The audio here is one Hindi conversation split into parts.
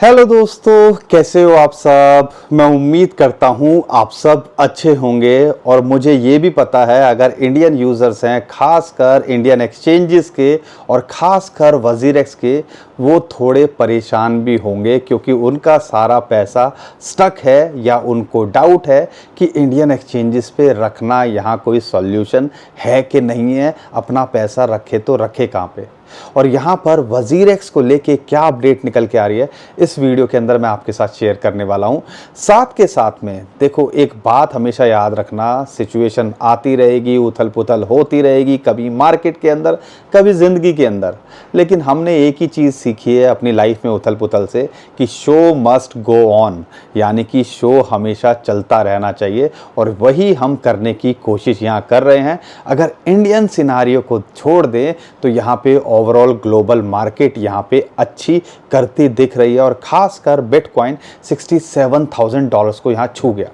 हेलो दोस्तों, कैसे हो आप सब। मैं उम्मीद करता हूं आप सब अच्छे होंगे और मुझे ये भी पता है अगर इंडियन यूज़र्स हैं, खासकर इंडियन एक्सचेंजेस के और ख़ासकर वजीरेक्स के, वो थोड़े परेशान भी होंगे क्योंकि उनका सारा पैसा स्टक है या उनको डाउट है कि इंडियन एक्सचेंजेस पे रखना यहाँ कोई सॉल्यूशन है कि नहीं है, अपना पैसा रखे तो रखे कहाँ पे। और यहाँ पर वजीरेक्स को लेके क्या अपडेट निकल के आ रही है इस वीडियो के अंदर मैं आपके साथ शेयर करने वाला हूँ। साथ के साथ में देखो, एक बात हमेशा याद रखना, सिचुएशन आती रहेगी, उथल पुथल होती रहेगी, कभी मार्केट के अंदर कभी ज़िंदगी के अंदर, लेकिन हमने एक ही चीज़ सीखी है अपनी लाइफ में उथल पुथल से कि शो मस्ट गो ऑन, यानी कि शो हमेशा चलता रहना चाहिए और वही हम करने की कोशिश यहाँ कर रहे हैं। अगर इंडियन सिनारियो को छोड़ दें तो यहाँ पे ओवरऑल ग्लोबल मार्केट यहाँ पे अच्छी करती दिख रही है और ख़ासकर बिटकॉइन $67,000 को यहाँ छू गया।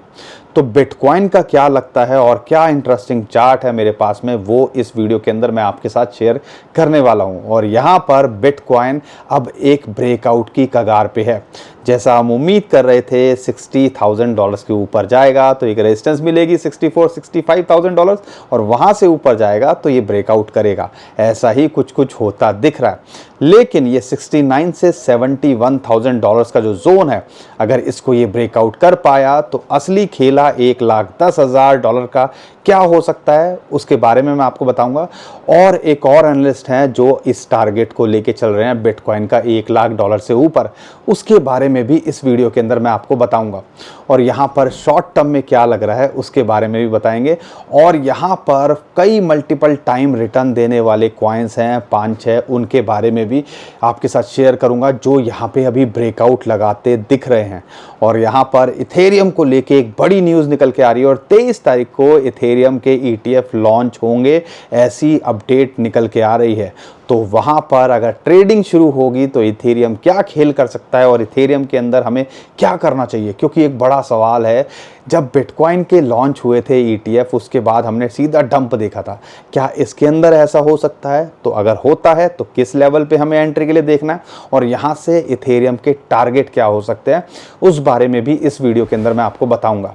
तो बिटकॉइन का क्या लगता है और क्या इंटरेस्टिंग चार्ट है मेरे पास में, वो इस वीडियो के अंदर मैं आपके साथ शेयर करने वाला हूं। और यहाँ पर बिटकॉइन अब एक ब्रेकआउट की कगार पे है। जैसा हम उम्मीद कर रहे थे $60,000 के ऊपर जाएगा तो एक रेजिस्टेंस मिलेगी $65,000 और वहाँ से ऊपर जाएगा तो ये ब्रेकआउट करेगा। ऐसा ही कुछ कुछ होता दिख रहा है, लेकिन ये 69 से $71,000 का जो जोन है, अगर इसको ये ब्रेकआउट कर पाया तो असली खेला $1,10,000 का क्या हो सकता है उसके बारे में मैं आपको बताऊंगा। और एक और एनालिस्ट हैं जो इस टारगेट को लेके चल रहे हैं बिटकॉइन का $1,00,000 से ऊपर, उसके बारे में भी इस वीडियो के अंदर मैं आपको बताऊंगा। और यहाँ पर शॉर्ट टर्म में क्या लग रहा है उसके बारे में भी बताएंगे। और यहाँ पर कई मल्टीपल टाइम रिटर्न देने वाले कॉइन्स हैं 5-6, उनके बारे में भी आपके साथ शेयर करूंगा जो यहाँ पे अभी ब्रेकआउट लगाते दिख रहे हैं। और यहाँ पर इथेरियम को लेके एक बड़ी न्यूज़ निकल के आ रही है और 23 तारीख को इथेरियम के ETF लॉन्च होंगे, ऐसी अपडेट निकल के आ रही है। तो वहाँ पर अगर ट्रेडिंग शुरू होगी तो इथेरियम क्या खेल कर सकता है और इथेरियम के अंदर हमें क्या करना चाहिए, क्योंकि एक बड़ा सवाल है। जब बिटकॉइन के लॉन्च हुए थे ETF, उसके बाद हमने सीधा डंप देखा था, क्या इसके अंदर ऐसा हो सकता है? तो अगर होता है तो किस लेवल पे हमें एंट्री के लिए देखना है और यहाँ से इथेरियम के टारगेट क्या हो सकते हैं, उस बारे में भी इस वीडियो के अंदर मैं आपको बताऊंगा।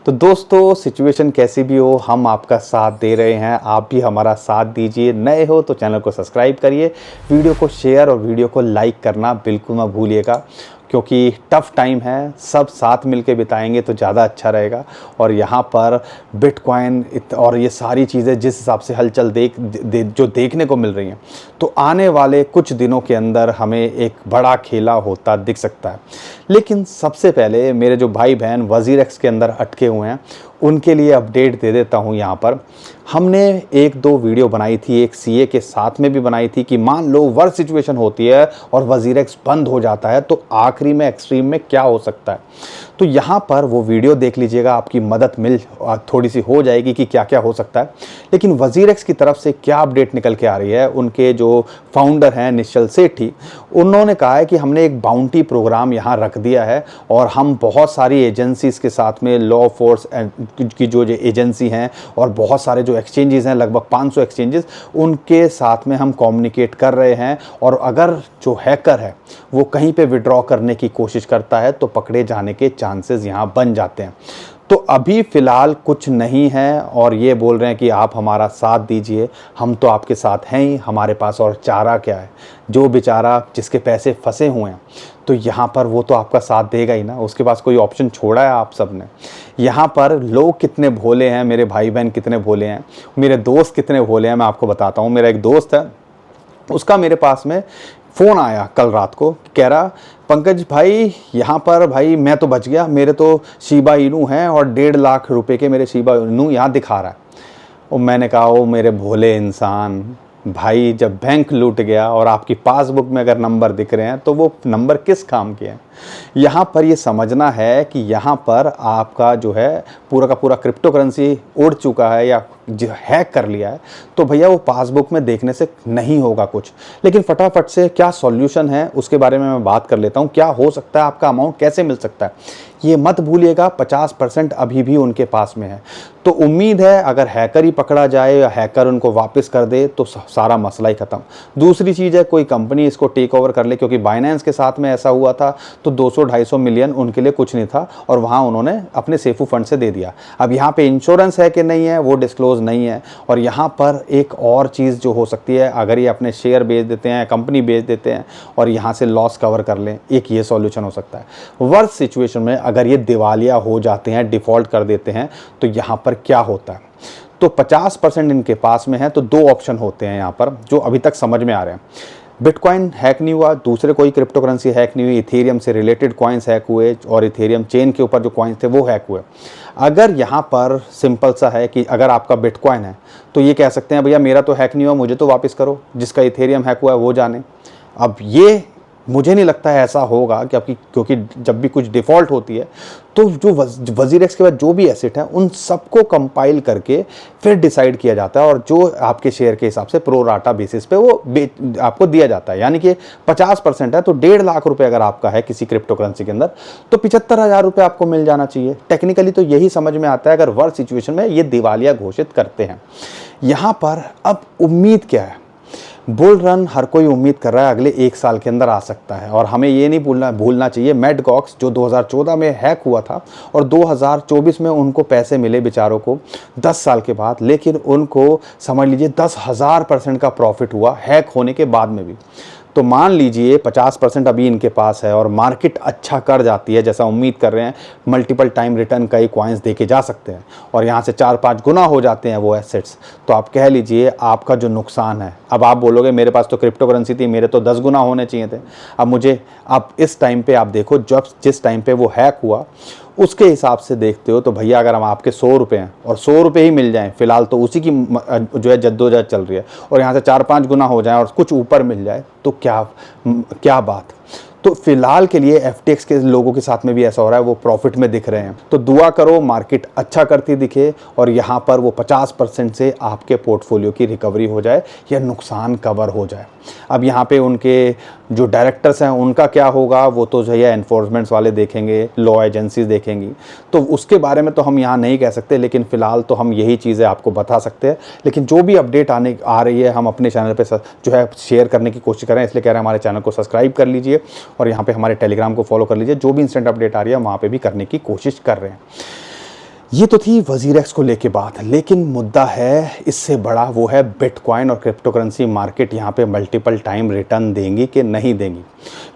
तो दोस्तों, सिचुएशन कैसी भी हो, हम आपका साथ दे रहे हैं, आप भी हमारा साथ दीजिए। नए हो तो चैनल को सब्सक्राइब करिए, वीडियो को शेयर और वीडियो को लाइक करना बिल्कुल मत भूलिएगा, क्योंकि टफ़ टाइम है, सब साथ मिलके बिताएंगे तो ज़्यादा अच्छा रहेगा। और यहाँ पर बिटकॉइन और ये सारी चीज़ें जिस हिसाब से हलचल जो देखने को मिल रही हैं, तो आने वाले कुछ दिनों के अंदर हमें एक बड़ा खेला होता दिख सकता है। लेकिन सबसे पहले मेरे जो भाई बहन वजीरेक्स के अंदर अटके हुए हैं उनके लिए अपडेट दे देता हूं। यहाँ पर हमने 1-2 वीडियो बनाई थी, एक CA के साथ में भी बनाई थी कि मान लो वर्स्ट सिचुएशन होती है और वजीरेक्स बंद हो जाता है तो आखिरी में एक्सट्रीम में क्या हो सकता है। तो यहाँ पर वो वीडियो देख लीजिएगा, आपकी मदद मिल थोड़ी सी हो जाएगी कि क्या क्या हो सकता है। लेकिन वजीरेक्स की तरफ से क्या अपडेट निकल के आ रही है, उनके जो फाउंडर हैं निश्चल सेठी, उन्होंने कहा है कि हमने एक बाउंटी प्रोग्राम यहाँ रख दिया है और हम बहुत सारी एजेंसीज़ के साथ में, लॉ फोर्स की जो एजेंसी हैं और बहुत सारे जो एक्सचेंजेस हैं, लगभग 500 एक्सचेंजेस, उनके साथ में हम कम्युनिकेट कर रहे हैं। और अगर जो हैकर है वो कहीं पे विड्रॉ करने की कोशिश करता है तो पकड़े जाने के चांसेस यहाँ बन जाते हैं। तो अभी फ़िलहाल कुछ नहीं है और ये बोल रहे हैं कि आप हमारा साथ दीजिए, हम तो आपके साथ हैं ही, हमारे पास और चारा क्या है। जो बेचारा जिसके पैसे फंसे हुए हैं तो यहाँ पर वो तो आपका साथ देगा ही ना, उसके पास कोई ऑप्शन छोड़ा है आप सब ने। यहाँ पर लोग कितने भोले हैं, मेरे भाई बहन कितने भोले हैं, मेरे दोस्त कितने भोले हैं, मैं आपको बताता हूँ। मेरा एक दोस्त है, उसका मेरे पास में फ़ोन आया कल रात को, कह रहा पंकज भाई यहाँ पर भाई मैं तो बच गया, मेरे तो शिबा इनू हैं और 1.5 लाख रुपए के मेरे शिबा इनू यहाँ दिखा रहा है। और मैंने कहा ओ मेरे भोले इंसान, भाई जब बैंक लूट गया और आपकी पासबुक में अगर नंबर दिख रहे हैं तो वो नंबर किस काम के हैं। यहाँ पर ये समझना है कि यहाँ पर आपका जो है पूरा का पूरा क्रिप्टो करेंसी उड़ चुका है या जो हैक कर लिया है तो भैया वो पासबुक में देखने से नहीं होगा कुछ। लेकिन फटाफट से क्या सॉल्यूशन है उसके बारे में मैं बात कर लेता हूँ। क्या हो सकता है, आपका अमाउंट कैसे मिल सकता है। ये मत भूलिएगा 50% अभी भी उनके पास में है। तो उम्मीद है अगर हैकर ही पकड़ा जाए या हैकर उनको वापस कर दे तो सारा मसला ही खत्म। दूसरी चीज़ है कोई कंपनी इसको टेक ओवर कर ले, क्योंकि बाइनेंस के साथ में ऐसा हुआ था तो 200-250 मिलियन उनके लिए कुछ नहीं था और वहाँ उन्होंने अपने सेफू फंड से दे दिया। अब यहाँ पे इंश्योरेंस है कि नहीं है वो डिस्क्लोज नहीं है। और यहाँ पर एक और चीज़ जो हो सकती है, अगर ये अपने शेयर बेच देते हैं, कंपनी बेच देते हैं और यहाँ से लॉस कवर कर लें, एक ये सॉल्यूशन हो सकता है। वर्स्ट सिचुएशन में अगर ये दिवालिया हो जाते हैं, डिफ़ॉल्ट कर देते हैं, तो यहाँ पर क्या होता है। तो 50% इनके पास में है, तो दो ऑप्शन होते हैं यहाँ पर जो अभी तक समझ में आ रहे हैं। बिटकॉइन हैक नहीं हुआ, दूसरे कोई क्रिप्टो करेंसी हैक नहीं हुई, इथेरियम से रिलेटेड कॉइन्स हैक हुए और इथेरियम चेन के ऊपर जो कॉइन्स थे वो हैक हुए। अगर यहाँ पर सिंपल सा है कि अगर आपका बिटकॉइन है तो ये कह सकते हैं भैया मेरा तो हैक नहीं हुआ, मुझे तो वापस करो, जिसका इथेरियम हैक हुआ है वो जाने। अब ये मुझे नहीं लगता है ऐसा होगा क्योंकि जब भी कुछ डिफ़ॉल्ट होती है तो जो वजीरेक्स के बाद जो भी एसेट है उन सबको कंपाइल करके फिर डिसाइड किया जाता है और जो आपके शेयर के हिसाब से प्रो राटा बेसिस पे वो आपको दिया जाता है। यानी कि 50% है तो 1.5 लाख रुपए अगर आपका है किसी क्रिप्टो करेंसी के अंदर तो 75,000 रुपये आपको मिल जाना चाहिए। टेक्निकली तो यही समझ में आता है अगर वर्स्ट सिचुएशन में ये दिवालिया घोषित करते हैं। यहाँ पर अब उम्मीद क्या है, बुल रन हर कोई उम्मीद कर रहा है अगले 1 साल के अंदर आ सकता है। और हमें ये नहीं भूलना चाहिए मैड गॉक्स जो 2014 में हैक हुआ था और 2024 में उनको पैसे मिले बेचारों को 10 साल के बाद, लेकिन उनको समझ लीजिए 10,000% का प्रॉफिट हुआ हैक होने के बाद में भी। तो मान लीजिए 50% अभी इनके पास है और मार्केट अच्छा कर जाती है जैसा उम्मीद कर रहे हैं, मल्टीपल टाइम रिटर्न कई कॉइन्स देके जा सकते हैं और यहाँ से 4-5 गुना हो जाते हैं वो एसेट्स, तो आप कह लीजिए आपका जो नुकसान है। अब आप बोलोगे मेरे पास तो क्रिप्टो करेंसी थी, मेरे तो 10 गुना होने चाहिए थे। अब मुझे अब इस टाइम पे आप देखो जिस टाइम पे वो हैक हुआ उसके हिसाब से देखते हो तो भैया अगर हम आपके 100 रुपये हैं और 100 रुपये ही मिल जाएं, फिलहाल तो उसी की जो है जद्दोजहद चल रही है, और यहाँ से 4-5 गुना हो जाए और कुछ ऊपर मिल जाए तो क्या बात। तो फिलहाल के लिए FTX के लोगों के साथ में भी ऐसा हो रहा है, वो प्रॉफिट में दिख रहे हैं। तो दुआ करो मार्केट अच्छा करती दिखे और यहाँ पर वो 50% से आपके पोर्टफोलियो की रिकवरी हो जाए या नुकसान कवर हो जाए। अब यहाँ पे उनके जो डायरेक्टर्स हैं उनका क्या होगा वो तो जो है एनफोर्समेंट्स वाले देखेंगे, लॉ एजेंसीज देखेंगी, तो उसके बारे में तो हम यहाँ नहीं कह सकते। लेकिन फ़िलहाल तो हम यही चीज़ें आपको बता सकते हैं। लेकिन जो भी अपडेट आ रही है हम अपने चैनल पे जो है शेयर करने की कोशिश कर रहे हैं, इसलिए कह रहे हैं हमारे चैनल को सब्सक्राइब कर लीजिए और यहाँ पे हमारे टेलीग्राम को फॉलो कर लीजिए। जो भी इंस्टेंट अपडेट आ रही है वहाँ पे भी करने की कोशिश कर रहे हैं। ये तो थी वजीरेक्स को लेके बात, लेकिन मुद्दा है इससे बड़ा, वो है बिटकॉइन और क्रिप्टो करेंसी मार्केट यहाँ पे मल्टीपल टाइम रिटर्न देंगी कि नहीं देंगी।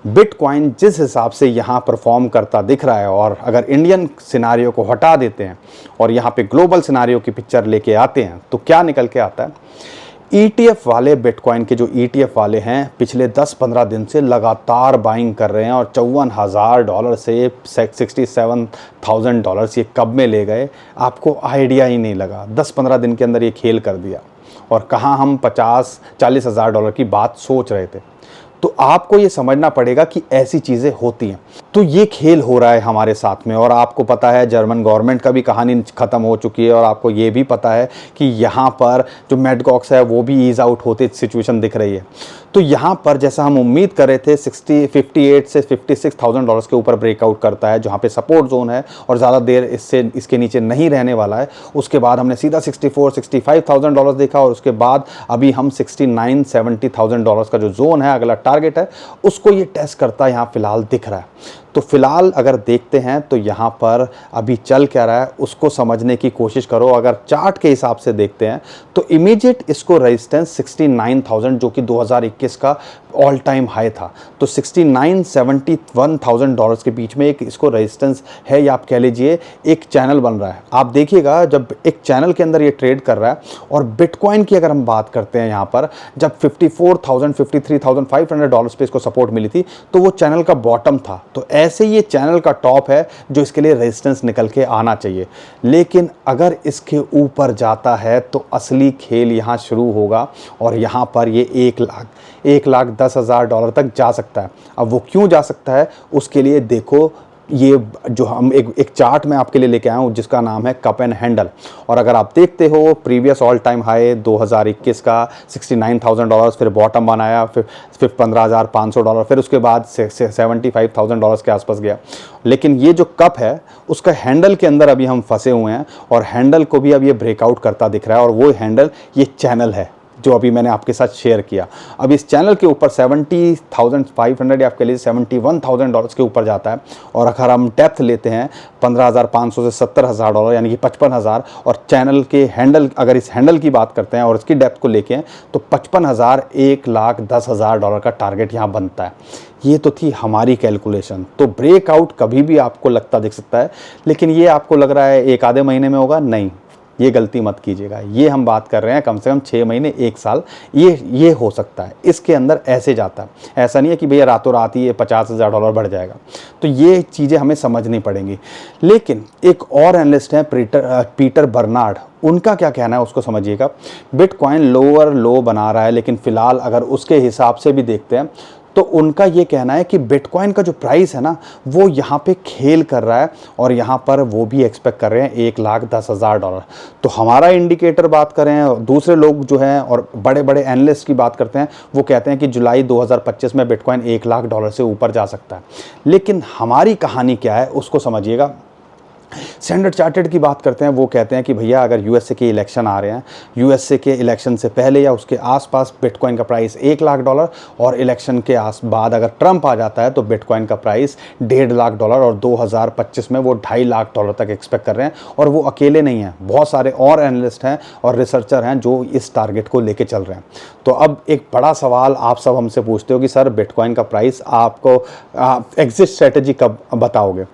बिटकॉइन जिस हिसाब से यहाँ परफॉर्म करता दिख रहा है और अगर इंडियन सिनारियो को हटा देते हैं और यहाँ पे ग्लोबल सिनारियो की पिक्चर लेके आते हैं तो क्या निकल के आता है। ETF वाले बिटकॉइन के जो ETF वाले हैं पिछले 10-15 दिन से लगातार बाइंग कर रहे हैं और $54,000 से $67,000 ये कब में ले गए आपको आइडिया ही नहीं लगा। 10-15 दिन के अंदर ये खेल कर दिया और कहाँ हम $50,000-40,000 की बात सोच रहे थे। तो आपको ये समझना पड़ेगा कि ऐसी चीज़ें होती हैं। तो ये खेल हो रहा है हमारे साथ में और आपको पता है जर्मन गवर्नमेंट का भी कहानी ख़त्म हो चुकी है और आपको ये भी पता है कि यहाँ पर जो मैड गॉक्स है वो भी ईज़ आउट होती सिचुएशन दिख रही है। तो यहाँ पर जैसा हम उम्मीद कर रहे थे 58 से $56,000 के ऊपर ब्रेकआउट करता है जहाँ पे सपोर्ट जोन है और ज़्यादा देर इसके नीचे नहीं रहने वाला है। उसके बाद हमने सीधा $65,000 देखा और उसके बाद अभी हम $69,000-70,000 का जो जोन है अगला टारगेट है उसको ये टेस्ट करता है यहाँ फिलहाल दिख रहा है। तो फिलहाल अगर देखते हैं तो यहाँ पर अभी चल क्या रहा है उसको समझने की कोशिश करो। अगर चार्ट के हिसाब से देखते हैं तो इमीडिएट इसको रेजिस्टेंस 69,000 जो कि 2021 का ऑल टाइम हाई था, तो 69-71,000 के बीच में एक इसको रेजिस्टेंस है या आप कह लीजिए एक चैनल बन रहा है। आप देखिएगा जब एक चैनल के अंदर ये ट्रेड कर रहा है और बिटकॉइन की अगर हम बात करते हैं यहाँ पर जब $53,000 पे इसको सपोर्ट मिली थी तो वो चैनल का बॉटम था। तो ऐसे ये चैनल का टॉप है जो इसके लिए रेजिस्टेंस निकल के आना चाहिए। लेकिन अगर इसके ऊपर जाता है तो असली खेल यहाँ शुरू होगा और यहाँ पर ये $1,10,000 तक जा सकता है। अब वो क्यों जा सकता है उसके लिए देखो ये जो हम एक चार्ट में आपके लिए लेके आया हूँ जिसका नाम है कप एंड हैंडल। और अगर आप देखते हो प्रीवियस ऑल टाइम हाई 2021 का $69,000, फिर बॉटम बनाया, फिर $15,500, फिर उसके बाद $75,000 के आसपास गया। लेकिन ये जो कप है उसका हैंडल के अंदर अभी हम फंसे हुए हैं और हैंडल को भी अब ये ब्रेकआउट करता दिख रहा है। और वो हैंडल ये चैनल है जो अभी मैंने आपके साथ शेयर किया। अब इस चैनल के ऊपर 70,500 या आपके लिए $71,000 के ऊपर जाता है। और अगर हम डेप्थ लेते हैं 15,500 से $70,000 यानी कि 55,000, और चैनल के हैंडल, अगर इस हैंडल की बात करते हैं और इसकी डेप्थ को लेके तो 55,000 $1,10,000 का टारगेट यहाँ बनता है। ये तो थी हमारी कैलकुलेशन। तो ब्रेकआउट कभी भी आपको लगता दिख सकता है, लेकिन ये आपको लग रहा है एक आधे महीने में होगा, नहीं, ये गलती मत कीजिएगा। ये हम बात कर रहे हैं कम से कम 6 महीने 1 साल, ये हो सकता है। इसके अंदर ऐसे जाता है, ऐसा नहीं है कि भैया रातों रात ही ये $50,000 बढ़ जाएगा। तो ये चीज़ें हमें समझनी पड़ेंगी। लेकिन एक और एनालिस्ट हैं पीटर बर्नार्ड, उनका क्या कहना है उसको समझिएगा। बिटकॉइन लोअर लो बना रहा है, लेकिन फिलहाल अगर उसके हिसाब से भी देखते हैं तो उनका ये कहना है कि बिटकॉइन का जो प्राइस है ना वो यहाँ पे खेल कर रहा है, और यहाँ पर वो भी एक्सपेक्ट कर रहे हैं $1,10,000। तो हमारा इंडिकेटर बात करें, दूसरे लोग जो हैं और बड़े बड़े एनालिस्ट की बात करते हैं, वो कहते हैं कि जुलाई 2025 में बिटकॉइन $1,00,000 से ऊपर जा सकता है। लेकिन हमारी कहानी क्या है उसको समझिएगा। स्टैंडर्ड चार्टर्ड की बात करते हैं, वो कहते हैं कि भैया अगर यूएसए के इलेक्शन आ रहे हैं, यूएसए के इलेक्शन से पहले या उसके आसपास बिटकॉइन का प्राइस $1,00,000, और इलेक्शन के बाद अगर ट्रंप आ जाता है तो बिटकॉइन का प्राइस $1,50,000, और 2025 में वो $2.5 तक एक्सपेक्ट कर रहे हैं। और वो अकेले नहीं हैं, बहुत सारे और एनालिस्ट हैं और रिसर्चर हैं जो इस टारगेट को लेके चल रहे हैं। तो अब एक बड़ा सवाल आप सब हमसे पूछते हो कि सर बिटकॉइन का प्राइस आपको एग्जिट स्ट्रेटेजी कब बताओगे?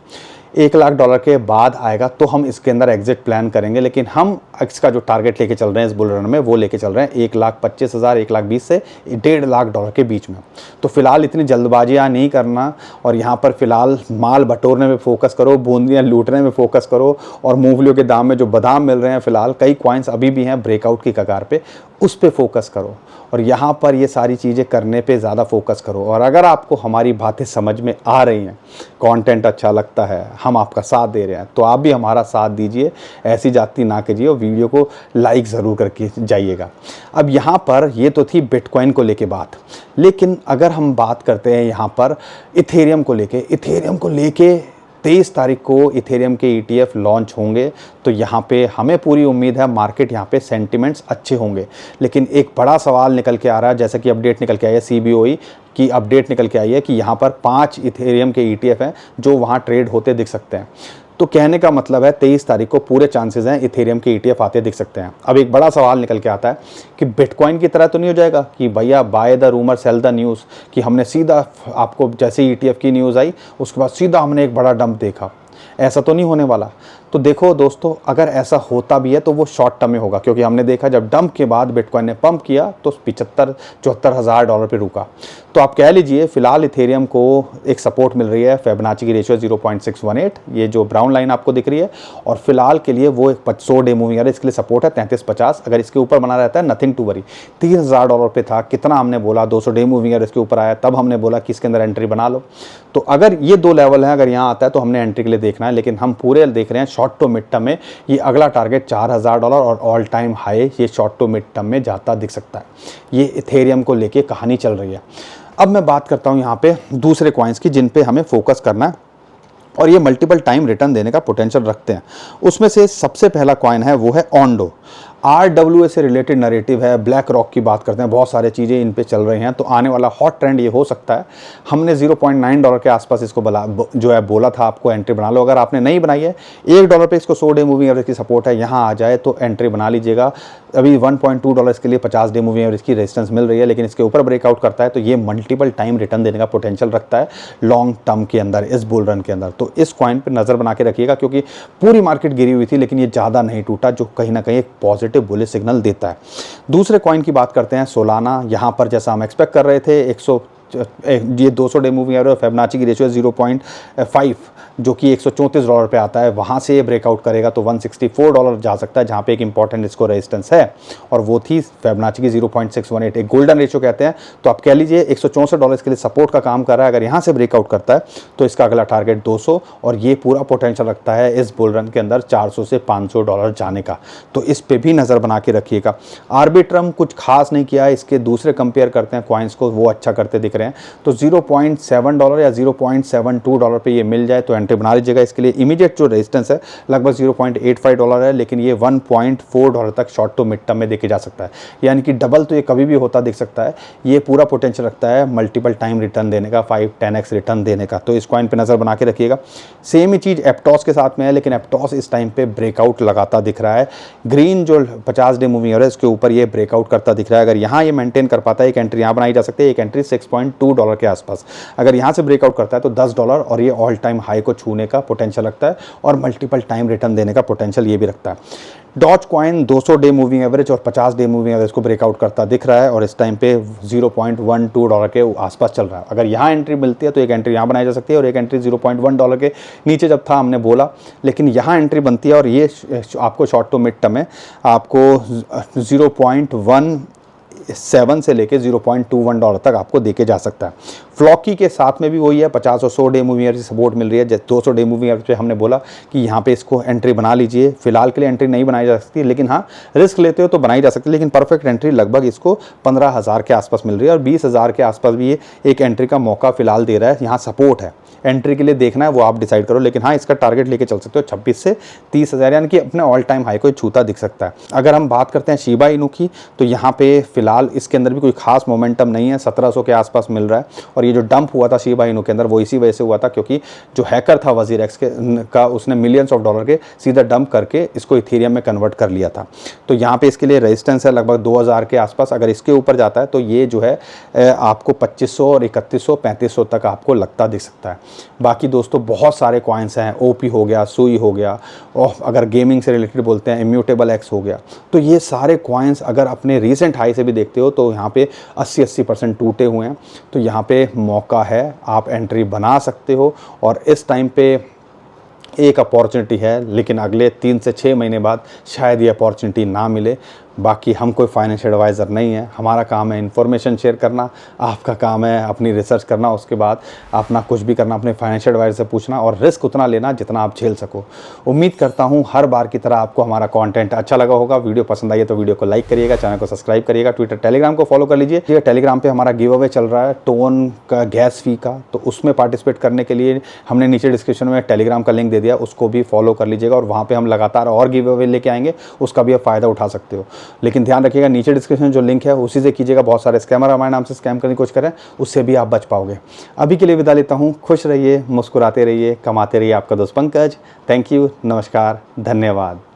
$1,00,000 के बाद आएगा तो हम इसके अंदर एग्जिट प्लान करेंगे। लेकिन हम इसका जो टारगेट लेके चल रहे हैं इस बुल रन में, वो लेके चल रहे हैं $1,25,000, $1,20,000 से $1,50,000 के बीच में। तो फिलहाल इतनी जल्दबाजियाँ नहीं करना, और यहाँ पर फिलहाल माल बटोरने में फोकस करो, बूंदियाँ लूटने में फोकस करो, और मूंगफलियों के दाम में जो बादाम मिल रहे हैं फिलहाल कई कॉइन्स अभी भी हैं ब्रेकआउट की कगार पे, उस पे फोकस करो, और यहाँ पर ये सारी चीज़ें करने पे ज़्यादा फोकस करो। और अगर आपको हमारी बातें समझ में आ रही हैं, कंटेंट अच्छा लगता है, हम आपका साथ दे रहे हैं, तो आप भी हमारा साथ दीजिए, ऐसी जाती ना कीजिए, और वीडियो को लाइक ज़रूर करके जाइएगा। अब यहाँ पर ये तो थी बिटकॉइन को लेके बात, लेकिन अगर हम बात करते हैं यहाँ पर इथेरियम को लेके, 23 तारीख को इथेरियम के ETF लॉन्च होंगे। तो यहाँ पे हमें पूरी उम्मीद है मार्केट यहाँ पे सेंटिमेंट्स अच्छे होंगे। लेकिन एक बड़ा सवाल निकल के आ रहा है, जैसे कि अपडेट निकल के आई है, CBOE की अपडेट निकल के आई है कि यहाँ पर 5 इथेरियम के ETF हैं जो वहाँ ट्रेड होते दिख सकते हैं। तो कहने का मतलब है 23 तारीख को पूरे चांसेस हैं इथेरियम के ETF आते दिख सकते हैं। अब एक बड़ा सवाल निकल के आता है कि बिटकॉइन की तरह तो नहीं हो जाएगा कि भैया by the rumour cell the news, कि हमने सीधा आपको जैसे ETF की न्यूज़ आई उसके बाद सीधा हमने एक बड़ा डंप देखा, ऐसा तो नहीं होने वाला। तो देखो दोस्तों, अगर ऐसा होता भी है तो वो शॉर्ट टर्म में होगा, क्योंकि हमने देखा जब डंप के बाद बिटकॉइन ने पंप किया तो $75,000-74,000 पे रुका। तो आप कह लीजिए फिलहाल इथेरियम को एक सपोर्ट मिल रही है, फिबोनाची की रेशियो 0.618, ये जो ब्राउन लाइन आपको दिख रही है, और फिलहाल के लिए वो 100 डे मूविंग एवरेज इसके लिए सपोर्ट है 3350। अगर इसके ऊपर बना रहता है नथिंग टू वरी। $30,000 पे था, कितना हमने बोला 200 डे मूविंग एवरेज के ऊपर आया, तब हमने बोला कि इसके अंदर एंट्री बना लो। तो अगर ये 2 लेवल हैं, अगर यहाँ आता है तो हमने एंट्री के लिए देखना है। लेकिन हम पूरे देख रहे हैं शॉर्ट टू मिड टर्म में ये अगला टारगेट $4,000 और ऑल टाइम हाई ये शॉर्ट टू मिड टर्म में जाता दिख सकता है। ये इथेरियम को लेके कहानी चल रही है। अब मैं बात करता हूँ यहाँ पे दूसरे कॉइन्स की जिन पे हमें फोकस करना है और ये मल्टीपल टाइम रिटर्न देने का पोटेंशियल रखते हैं। उसमें से सबसे पहला कॉइन है वो है ओंडो। RWA से रिलेटेड नरेटिव है, ब्लैक रॉक की बात करते हैं, बहुत सारे चीज़ें इन पे चल रही हैं। तो आने वाला हॉट ट्रेंड ये हो सकता है। हमने $0.9 के आसपास इसको बोला था आपको एंट्री बना लो। अगर आपने नहीं बनाई है, $1 पे इसको 100 डे मूविंग एवरेज की सपोर्ट है, यहाँ आ जाए तो एंट्री बना लीजिएगा। अभी $1.2 के लिए 50 डे मूविंग एवरेज की रेजिस्टेंस मिल रही है, लेकिन इसके ऊपर ब्रेकआउट करता है तो ये मल्टीपल टाइम रिटर्न देने का पोटेंशियल रखता है लॉन्ग टर्म के अंदर, इस बुल रन के अंदर। तो इस कॉइन पर नज़र बना के रखिएगा, क्योंकि पूरी मार्केट गिरी हुई थी लेकिन ये ज़्यादा नहीं टूटा, जो कहीं ना कहीं एक पॉजिटिव बुलिश सिग्नल देता है। दूसरे कॉइन की बात करते हैं सोलाना। यहाँ पर जैसा हम एक्सपेक्ट कर रहे थे ये 200 डे मूविंग एवरेज, फिबोनाची की रेशियो है 0.5 जो कि $134 पे आता है, वहाँ से ये ब्रेकआउट करेगा तो $164 जा सकता है, जहाँ पे एक इंपॉर्टेंट इसको रेजिस्टेंस है और वो थी फिबोनाची की 0.618, एक गोल्डन रेशियो कहते हैं। तो आप कह लीजिए $164 के लिए सपोर्ट का काम कर रहा है। अगर यहाँ से ब्रेकआउट करता है तो इसका अगला टारगेट 200 और ये पूरा पोटेंशियल रखता है इस बुल रन के अंदर $400 से $500 जाने का। तो इस पे भी नज़र बना के रखिएगा। आर्बिट्रम कुछ खास नहीं किया है, इसके दूसरे कंपेयर करते हैं कॉइन्स को, वो अच्छा करते दिख रहे हैं। तो $0.7 या $0.72 पे ये मिल जाए तो एंट्री बना लीजिएगा। इसके लिए इमीडिएट जो रेजिस्टेंस है लगभग $0.85 है, लेकिन ये $1.4 तक शॉर्ट टू मिड टर्म में देखे जा सकता है, यानी कि डबल तो ये कभी भी होता दिख सकता है। ये पूरा पोटेंशियल रखता है मल्टीपल टाइम रिटर्न देने का, 5-10x रिटर्न देने का। तो इस कॉइन पे नज़र बना के रखिएगा। सेम ही चीज़ एप्टॉस के साथ में है, लेकिन एप्टॉस इस टाइम पे ब्रेकआउट लगाता दिख रहा है। ग्रीन जो 50 डे मूविंग एवरेज के ऊपर ये ब्रेकआउट करता दिख रहा है। अगर यहाँ ये मेंटेन कर पाता है, एक एंट्री यहाँ बनाई जा सकती है, एक एंट्री $6.2 के आसपास। अगर यहाँ से ब्रेकआउट करता है तो $10 और ये ऑल टाइम हाई को छूने का पोटेंशियल रखता है और मल्टीपल टाइम रिटर्न देने का पोटेंशियल ये भी रखता है। Dogecoin 200 day moving average और 50 डे मूविंग एवरेज को ब्रेकआउट करता दिख रहा है और इस टाइम पे $0.12 के आसपास चल रहा है। अगर यहाँ एंट्री मिलती है तो एक एंट्री यहाँ बनाई जा सकती है और एक एंट्री $0.1 के नीचे जब था हमने बोला, लेकिन यहाँ एंट्री बनती है और ये आपको शॉर्ट टू मिड टर्म में आपको 0.17 से लेके $0.21 तक आपको देके जा सकता है। फ्लॉकी के साथ में भी वही है, 50 और 100 डे मूविंग एवरेज सपोर्ट मिल रही है। जैसे 200 डे मूविंग एवरेज पे हमने बोला कि यहाँ पे इसको एंट्री बना लीजिए। फिलहाल के लिए एंट्री नहीं बनाई जा सकती, लेकिन हाँ रिस्क लेते हो तो बनाई जा सकती है। लेकिन परफेक्ट एंट्री लगभग इसको 15,000 के आसपास मिल रही है और 20,000 के आसपास भी ये एक एंट्री का मौका फिलहाल दे रहा है। यहाँ सपोर्ट है, एंट्री के लिए देखना है वो आप डिसाइड करो, लेकिन हाँ इसका टारगेट लेके चल सकते हो 26 से 30,000, यानी कि अपने ऑल टाइम हाई को छूता दिख सकता है। अगर हम बात करते हैं शिबा इनू की, तो यहाँ पे फिलहाल इसके अंदर भी कोई खास मोमेंटम नहीं है, 1700 के आसपास मिल रहा है। और ये जो डंप हुआ था शिबा इनू के अंदर वो इसी वजह से हुआ था क्योंकि जो हैकर था WazirX का उसने मिलियंस ऑफ डॉलर के सीधा डंप करके इसको इथेरियम में कन्वर्ट कर लिया था। तो यहाँ पे इसके लिए रेजिस्टेंस है लगभग 2000 के आसपास। अगर इसके ऊपर जाता है तो ये जो है आपको 2500 और 3100 3500 तक आपको लगता दिख सकता है। बाकी दोस्तों बहुत सारे कॉइन्स हैं, ओपी हो गया, सुई हो गया, और अगर गेमिंग से रिलेटेड बोलते हैं इम्यूटेबल एक्स हो गया। तो ये सारे कॉइन्स अगर अपने रीसेंट हाई से भी देखते हो तो यहाँ पे 80% टूटे हुए हैं। तो यहाँ पे मौका है, आप एंट्री बना सकते हो और इस टाइम पे एक अपॉर्चुनिटी है, लेकिन अगले 3 से 6 महीने बाद शायद ये अपॉर्चुनिटी ना मिले। बाकी हम कोई फाइनेंशियल एडवाइज़र नहीं है, हमारा काम है इन्फॉर्मेशन शेयर करना, आपका काम है अपनी रिसर्च करना, उसके बाद अपना कुछ भी करना अपने फाइनेंशियल एडवाइज़र से पूछना और रिस्क उतना लेना जितना आप झेल सको। उम्मीद करता हूँ हर बार की तरह आपको हमारा कंटेंट अच्छा लगा होगा। वीडियो पसंद आई है तो वीडियो को लाइक करिएगा, चैनल को सब्सक्राइब करिएगा, ट्विटर टेलीग्राम को फॉलो कर लीजिए। टेलीग्राम पर हमारा गिव अवे चल रहा है टोन का गैस फी का, तो उसमें पार्टिसिपेट करने के लिए हमने नीचे डिस्क्रिप्शन में टेलीग्राम का लिंक दे दिया, उसको भी फॉलो कर लीजिएगा और वहाँ पर हम लगातार और गिव अवे लेके आएंगे, उसका भी आप फ़ायदा उठा सकते हो। लेकिन ध्यान रखिएगा नीचे डिस्क्रिप्शन जो लिंक है उसी से कीजिएगा। बहुत सारे स्कैमर हमारे नाम से स्कैम करने की कोशिश करें, उससे भी आप बच पाओगे। अभी के लिए विदा लेता हूँ। खुश रहिए, मुस्कुराते रहिए, कमाते रहिए। आपका दोस्त पंकज। थैंक यू, नमस्कार, धन्यवाद।